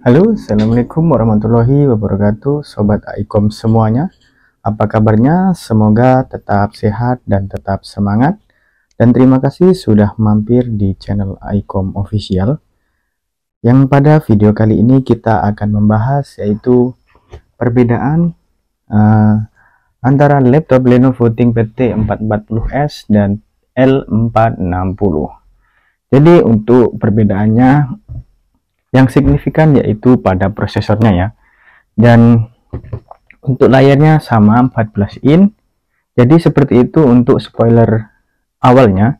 Halo, Assalamualaikum warahmatullahi wabarakatuh, Sobat Aikom semuanya. Apa kabarnya? Semoga tetap sehat dan tetap semangat. Dan terima kasih sudah mampir di channel Aikom Official. Yang pada video kali ini kita akan membahas yaitu perbedaan antara laptop Lenovo ThinkPad T440S dan L460. Jadi untuk perbedaannya yang signifikan yaitu pada prosesornya ya, dan untuk layarnya sama 14 in. Jadi seperti itu untuk spoiler awalnya.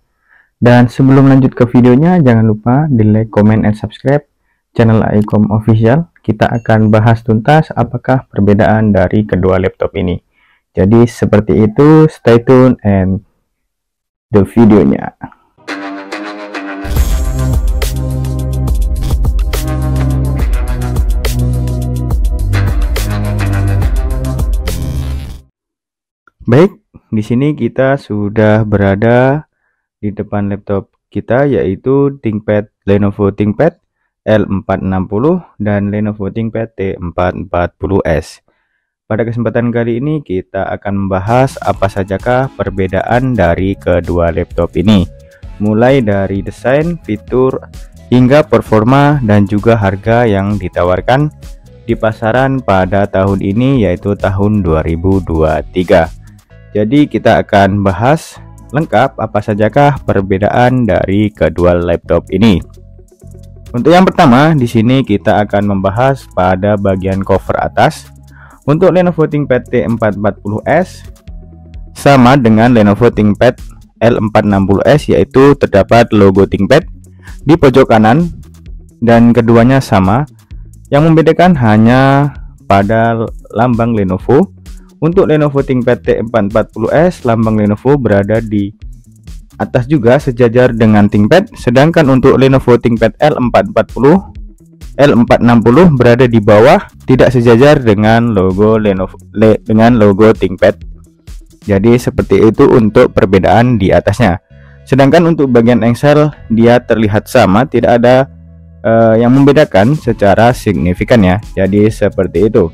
Dan sebelum lanjut ke videonya, jangan lupa di like, comment, and subscribe channel Aikom Official. Kita akan bahas tuntas apakah perbedaan dari kedua laptop ini. Jadi seperti itu, stay tune and the videonya. Baik, di sini kita sudah berada di depan laptop kita, yaitu ThinkPad Lenovo ThinkPad L460 dan Lenovo ThinkPad T440S. Pada kesempatan kali ini kita akan membahas apa sajakah perbedaan dari kedua laptop ini, mulai dari desain, fitur, hingga performa dan juga harga yang ditawarkan di pasaran pada tahun ini, yaitu tahun 2023. Jadi kita akan bahas lengkap apa sajakah perbedaan dari kedua laptop ini. Untuk yang pertama, di sini kita akan membahas pada bagian cover atas. Untuk Lenovo ThinkPad T440S sama dengan Lenovo ThinkPad L460S, yaitu terdapat logo ThinkPad di pojok kanan dan keduanya sama. Yang membedakan hanya pada lambang Lenovo. Untuk Lenovo ThinkPad T440S, lambang Lenovo berada di atas juga sejajar dengan ThinkPad, sedangkan untuk Lenovo ThinkPad L460 berada di bawah, tidak sejajar dengan logo logo ThinkPad. Jadi seperti itu untuk perbedaan di atasnya. Sedangkan untuk bagian engsel dia terlihat sama, tidak ada yang membedakan secara signifikan ya. Jadi seperti itu.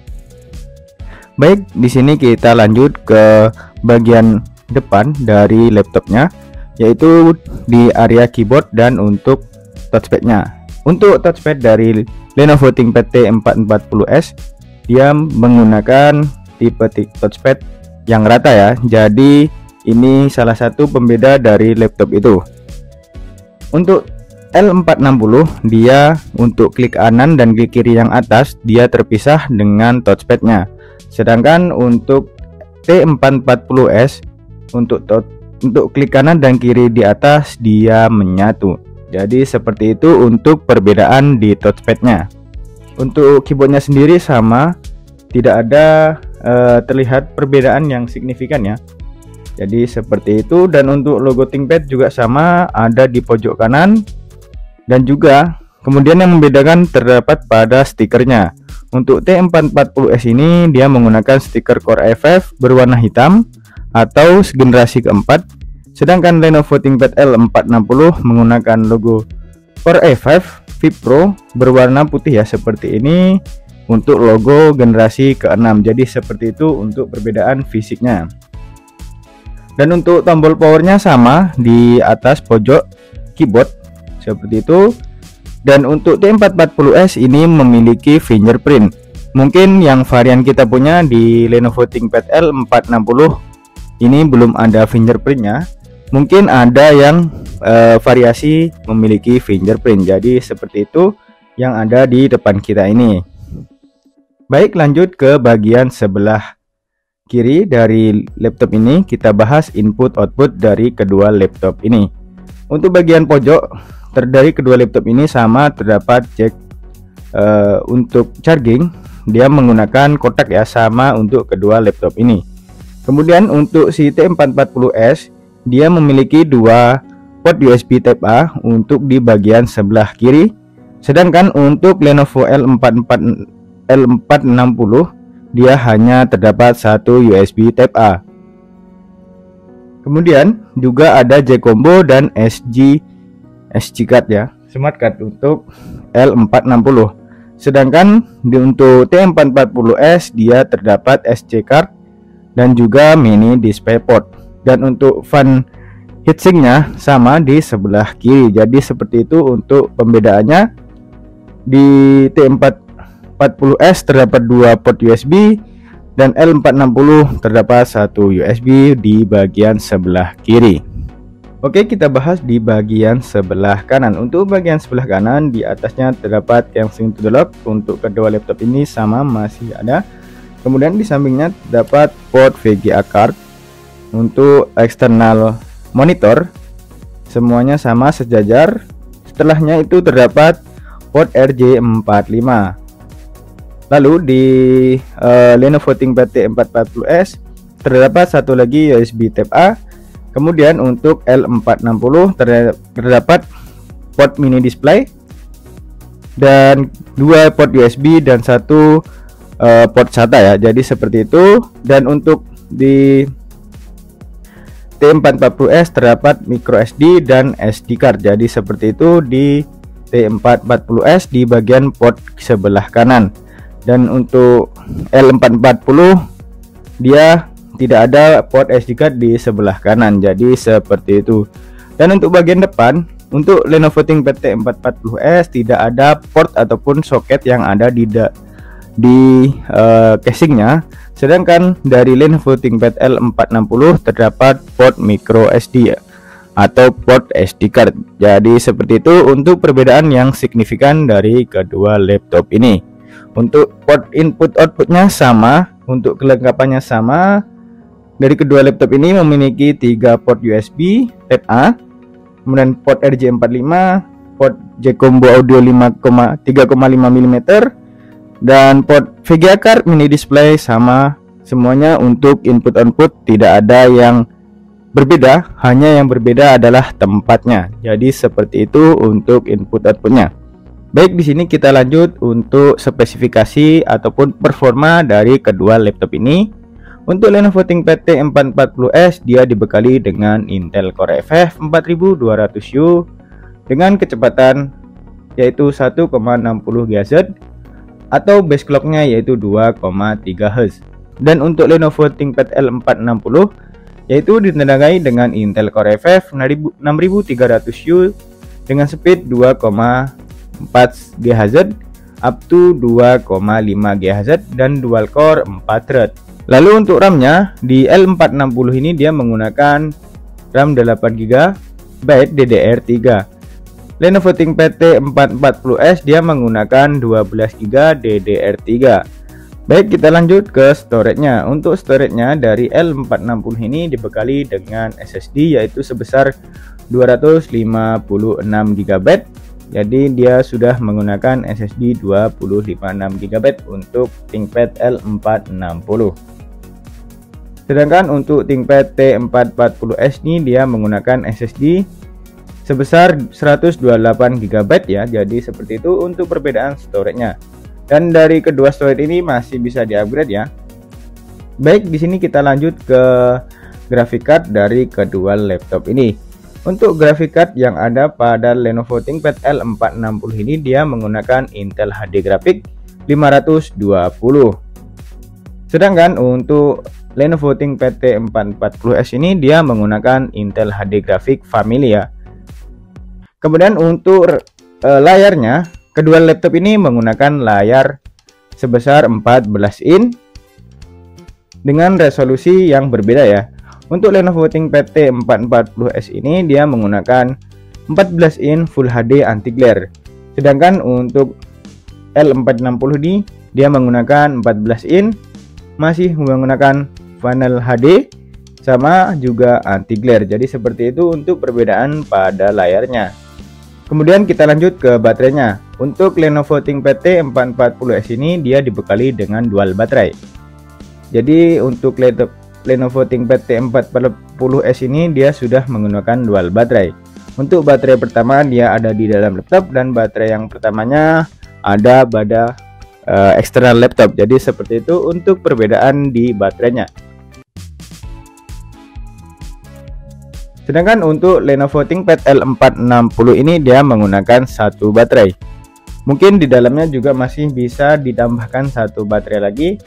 Baik, di sini kita lanjut ke bagian depan dari laptopnya, yaitu di area keyboard dan untuk touchpadnya. Untuk touchpad dari Lenovo ThinkPad T440S, dia menggunakan tipe touchpad yang rata ya. Jadi ini salah satu pembeda dari laptop itu. Untuk L460, dia untuk klik kanan dan klik kiri yang atas dia terpisah dengan touchpadnya. Sedangkan untuk T440S untuk klik kanan dan kiri di atas dia menyatu. Jadi seperti itu untuk perbedaan di touchpadnya. Untuk keyboardnya sendiri sama, tidak ada terlihat perbedaan yang signifikan ya. Jadi seperti itu. Dan untuk logo ThinkPad juga sama, ada di pojok kanan. Dan juga kemudian yang membedakan terdapat pada stikernya. Untuk T440S ini dia menggunakan stiker Core i5 berwarna hitam atau generasi keempat, sedangkan Lenovo ThinkPad L460 menggunakan logo Core i5 Vipro berwarna putih ya, seperti ini untuk logo generasi ke-6. Jadi seperti itu untuk perbedaan fisiknya. Dan untuk tombol powernya sama di atas pojok keyboard seperti itu. Dan untuk T440S ini memiliki fingerprint. Mungkin yang varian kita punya di Lenovo ThinkPad L460 ini belum ada fingerprintnya. Mungkin ada yang variasi memiliki fingerprint. Jadi seperti itu yang ada di depan kita ini. Baik, lanjut ke bagian sebelah kiri dari laptop ini. Kita bahas input-output dari kedua laptop ini. Untuk bagian pojok dari kedua laptop ini sama, terdapat jack untuk charging. Dia menggunakan kotak ya, sama untuk kedua laptop ini. Kemudian untuk si T440S dia memiliki dua port USB Type A untuk di bagian sebelah kiri. Sedangkan untuk Lenovo L460 dia hanya terdapat satu USB Type A. Kemudian juga ada jack combo dan SD card ya, smart card untuk L460. Sedangkan untuk T440S dia terdapat SD card dan juga mini DisplayPort. Dan untuk fan heatsinknya sama di sebelah kiri. Jadi seperti itu untuk pembedaannya. Di T440S terdapat 2 port USB dan L460 terdapat 1 USB di bagian sebelah kiri. Oke, kita bahas di bagian sebelah kanan. Untuk bagian sebelah kanan, di atasnya terdapat canceling to the lock. Untuk kedua laptop ini sama, masih ada. Kemudian di sampingnya terdapat port VGA card. Untuk eksternal monitor semuanya sama sejajar. Setelahnya itu terdapat port RJ45. Lalu di Lenovo ThinkPad T440S terdapat satu lagi USB Type A. Kemudian untuk L460 terdapat port mini display dan 2 port USB dan 1 port SATA ya. Jadi seperti itu. Dan untuk di T440S terdapat micro SD dan SD card. Jadi seperti itu di T440S di bagian port sebelah kanan. Dan untuk L440 dia tidak ada port SD card di sebelah kanan. Jadi seperti itu. Dan untuk bagian depan, untuk Lenovo ThinkPad T440S tidak ada port ataupun soket yang ada di casingnya. Sedangkan dari Lenovo ThinkPad L460 terdapat port micro SD atau port SD card. Jadi seperti itu untuk perbedaan yang signifikan dari kedua laptop ini. Untuk port input outputnya sama, untuk kelengkapannya sama. Dari kedua laptop ini memiliki 3 port USB Type A, kemudian port RJ45, port jack combo audio 3,5 mm, dan port VGA card mini display sama semuanya. Untuk input output tidak ada yang berbeda, hanya yang berbeda adalah tempatnya. Jadi seperti itu untuk input outputnya. Baik, di sini kita lanjut untuk spesifikasi ataupun performa dari kedua laptop ini. Untuk Lenovo ThinkPad T440S dia dibekali dengan Intel Core FF 4200U dengan kecepatan yaitu 1,60 GHz atau base clocknya yaitu 2,3 Hz. Dan untuk Lenovo ThinkPad L460 yaitu ditenagai dengan Intel Core FF 6300U dengan speed 2,4 GHz up to 2,5 GHz dan dual core 4 thread. Lalu untuk RAM-nya di L460 ini dia menggunakan RAM 8GB DDR3. Lenovo ThinkPad T440S dia menggunakan 12GB DDR3. Baik, kita lanjut ke storage-nya. Untuk storage-nya dari L460 ini dibekali dengan SSD yaitu sebesar 256GB. Jadi dia sudah menggunakan SSD 256GB untuk ThinkPad L460. Sedangkan untuk ThinkPad T440S ini dia menggunakan SSD sebesar 128GB ya. Jadi seperti itu untuk perbedaan storage-nya. Dan dari kedua storage ini masih bisa di-upgrade ya. Baik, di sini kita lanjut ke graphic card dari kedua laptop ini. Untuk graphic card yang ada pada Lenovo ThinkPad L460 ini dia menggunakan Intel HD Graphics 520. Sedangkan untuk Lenovo ThinkPad T440S ini dia menggunakan Intel HD Graphics Family ya. Kemudian untuk layarnya, kedua laptop ini menggunakan layar sebesar 14 inch dengan resolusi yang berbeda ya. Untuk Lenovo ThinkPad T440S ini dia menggunakan 14 inch Full HD anti glare. Sedangkan untuk L460 ini dia menggunakan 14 inch masih menggunakan panel HD sama juga anti glare. Jadi seperti itu untuk perbedaan pada layarnya. Kemudian kita lanjut ke baterainya. Untuk Lenovo ThinkPad T440S ini dia dibekali dengan dual baterai. Jadi untuk Lenovo ThinkPad T440S ini dia sudah menggunakan dual baterai. Untuk baterai pertama dia ada di dalam laptop dan baterai yang pertamanya ada pada eksternal laptop. Jadi seperti itu untuk perbedaan di baterainya. Sedangkan untuk Lenovo ThinkPad L460 ini dia menggunakan satu baterai. Mungkin di dalamnya juga masih bisa ditambahkan satu baterai lagi.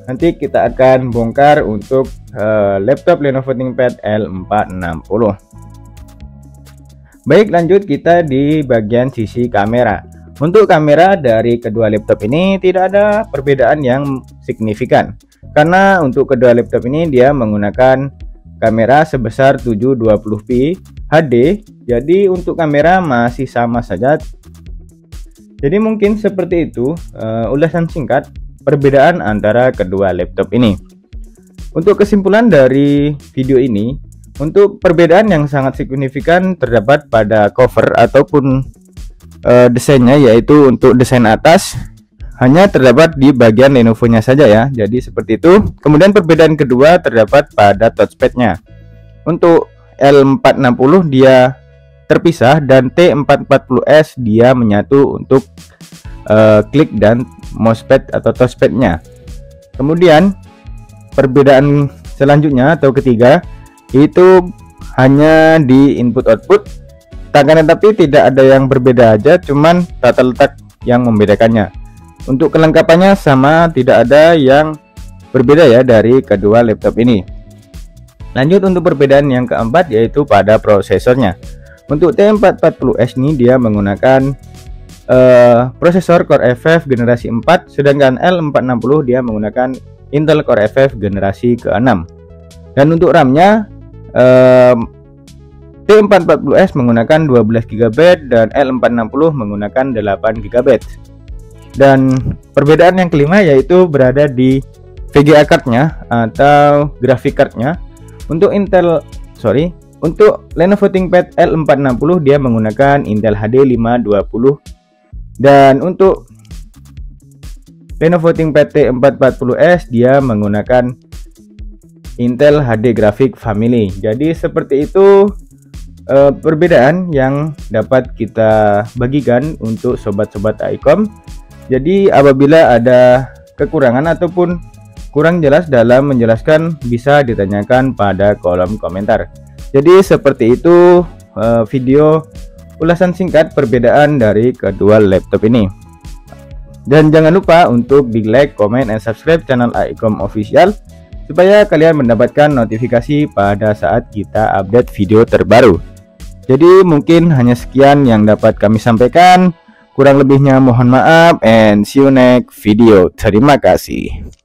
Nanti kita akan bongkar untuk laptop Lenovo ThinkPad L460. Baik, lanjut kita di bagian sisi kamera. Untuk kamera dari kedua laptop ini tidak ada perbedaan yang signifikan, karena untuk kedua laptop ini dia menggunakan kamera sebesar 720p HD. Jadi untuk kamera masih sama saja. Jadi mungkin seperti itu ulasan singkat perbedaan antara kedua laptop ini. Untuk kesimpulan dari video ini, untuk perbedaan yang sangat signifikan terdapat pada cover ataupun desainnya, yaitu untuk desain atas hanya terdapat di bagian Lenovo-nya saja ya. Jadi seperti itu. Kemudian perbedaan kedua terdapat pada touchpad-nya. Untuk L460 dia terpisah dan T440S dia menyatu untuk klik dan mousepad atau touchpad-nya. Kemudian perbedaan selanjutnya atau ketiga itu hanya di input output. Tapi tidak ada yang berbeda aja, cuman tata letak yang membedakannya. Untuk kelengkapannya sama, tidak ada yang berbeda ya dari kedua laptop ini. Lanjut untuk perbedaan yang keempat, yaitu pada prosesornya. Untuk T440S ini dia menggunakan prosesor Core i5 generasi 4, sedangkan L460 dia menggunakan Intel Core i5 generasi ke-6. Dan untuk RAM-nya T440S menggunakan 12GB dan L460 menggunakan 8GB. Dan perbedaan yang kelima yaitu berada di VGA card-nya atau graphic card-nya. Untuk Lenovo ThinkPad L460 dia menggunakan Intel HD 520, dan untuk Lenovo ThinkPad T440S dia menggunakan Intel HD Graphic Family. Jadi seperti itu perbedaan yang dapat kita bagikan untuk sobat-sobat iCom. Jadi apabila ada kekurangan ataupun kurang jelas dalam menjelaskan, bisa ditanyakan pada kolom komentar. Jadi seperti itu video ulasan singkat perbedaan dari kedua laptop ini. Dan jangan lupa untuk di like, comment, and subscribe channel iCom Official supaya kalian mendapatkan notifikasi pada saat kita update video terbaru. Jadi mungkin hanya sekian yang dapat kami sampaikan. Kurang lebihnya mohon maaf, and see you next video. Terima kasih.